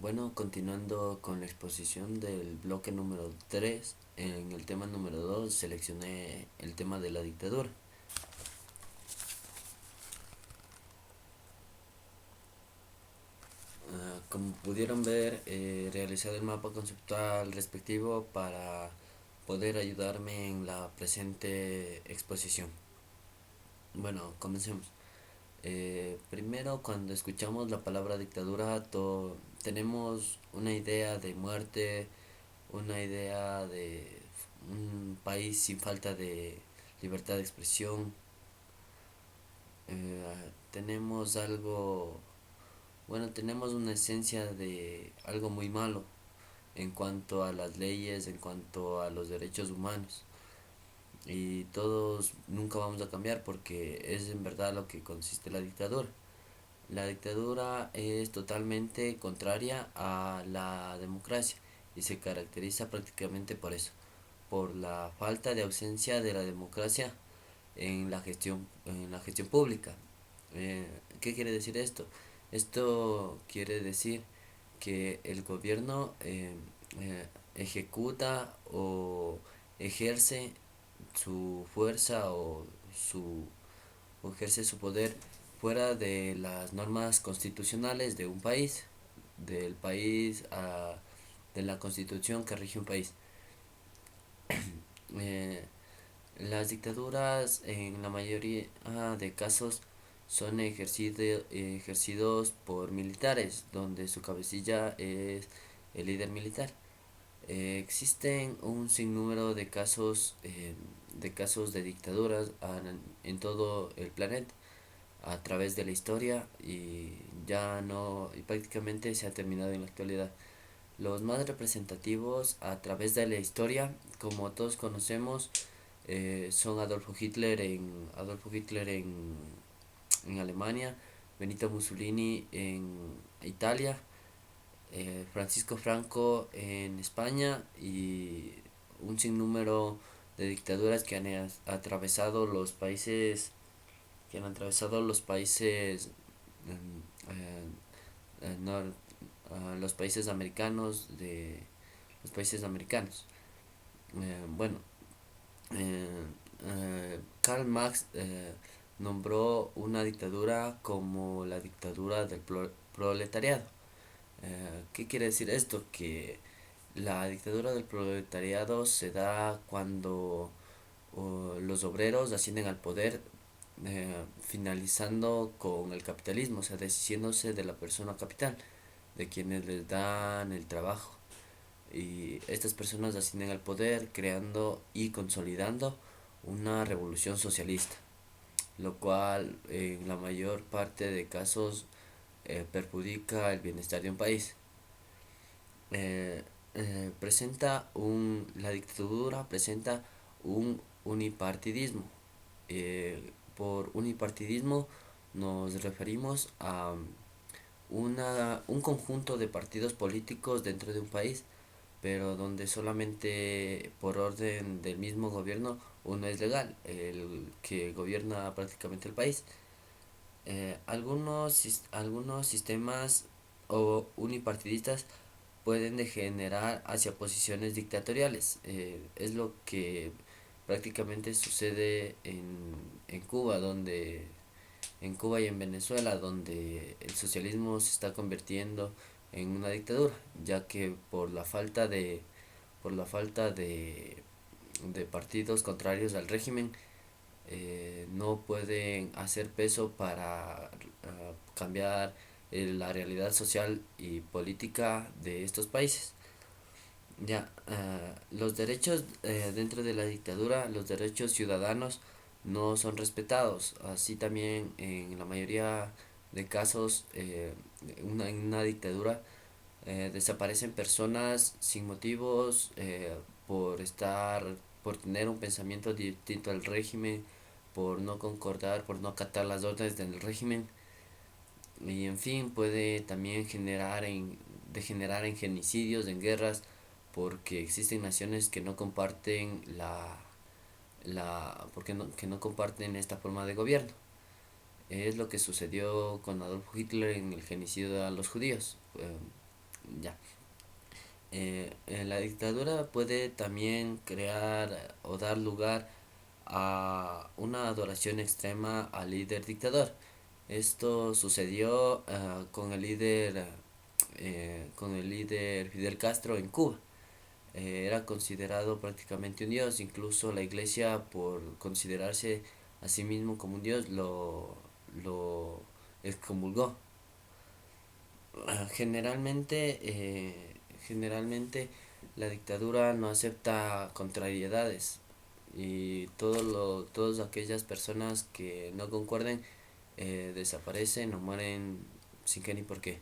Bueno, continuando con la exposición del bloque número 3, en el tema número 2 seleccioné el tema de la dictadura. Como pudieron ver, he realizado el mapa conceptual respectivo para poder ayudarme en la presente exposición. Bueno, comencemos. Primero, cuando escuchamos la palabra dictadura, tenemos una idea de muerte, una idea de un país sin falta de libertad de expresión. Tenemos algo, bueno, tenemos una esencia de algo muy malo en cuanto a las leyes, en cuanto a los derechos humanos. Y todos nunca vamos a cambiar porque es en verdad lo que consiste la dictadura. La dictadura es totalmente contraria a la democracia y se caracteriza prácticamente por eso, por la falta de ausencia de la democracia en la gestión pública. ¿Qué quiere decir esto? Esto quiere decir que el gobierno ejecuta o ejerce su fuerza o ejerce su poder fuera de las normas constitucionales de un país, del país de la constitución que rige un país. Eh, las dictaduras en la mayoría de casos son ejercidos por militares, donde su cabecilla es el líder militar. Existen un sinnúmero de casos de dictaduras en todo el planeta a través de la historia y ya no y prácticamente se ha terminado en la actualidad. Los más representativos a través de la historia, como todos conocemos, son Adolfo Hitler en Alemania, Benito Mussolini en Italia, Francisco Franco en España y un sinnúmero de dictaduras que han atravesado los países nor- los países americanos de los países americanos. Bueno, eh, Karl Marx nombró una dictadura como la dictadura del proletariado. ¿Qué quiere decir esto? Que la dictadura del proletariado se da cuando los obreros ascienden al poder, finalizando con el capitalismo, o sea, deshaciéndose de la persona capital, de quienes les dan el trabajo. Y estas personas ascienden al poder creando y consolidando una revolución socialista, lo cual en la mayor parte de casos perjudica el bienestar de un país. Eh, la dictadura presenta un unipartidismo. Por unipartidismo nos referimos a un conjunto de partidos políticos dentro de un país, pero donde solamente por orden del mismo gobierno uno es legal, el que gobierna prácticamente el país. Algunos sistemas o unipartidistas pueden degenerar hacia posiciones dictatoriales. Es lo que prácticamente sucede en Cuba, en Cuba y en Venezuela, donde el socialismo se está convirtiendo en una dictadura, ya que por la falta de partidos contrarios al régimen, no pueden hacer peso para cambiar la realidad social y política de estos países. Ya, los derechos dentro de la dictadura, los derechos ciudadanos no son respetados. Así también en la mayoría de casos, en una dictadura desaparecen personas sin motivos, por tener un pensamiento distinto al régimen, por no concordar, por no acatar las órdenes del régimen. Y en fin, puede también degenerar en genocidios, en guerras, porque existen naciones que no comparten que no comparten esta forma de gobierno. Es lo que sucedió con Adolf Hitler en el genocidio a los judíos. Ya. La dictadura puede también crear o dar lugar a una adoración extrema al líder dictador. Esto sucedió con el líder Fidel Castro en Cuba. Era considerado prácticamente un dios, incluso la iglesia por considerarse a sí mismo como un dios lo excomulgó. Generalmente, generalmente la dictadura no acepta contrariedades y todas aquellas personas que no concuerden desaparecen o mueren sin qué ni por qué.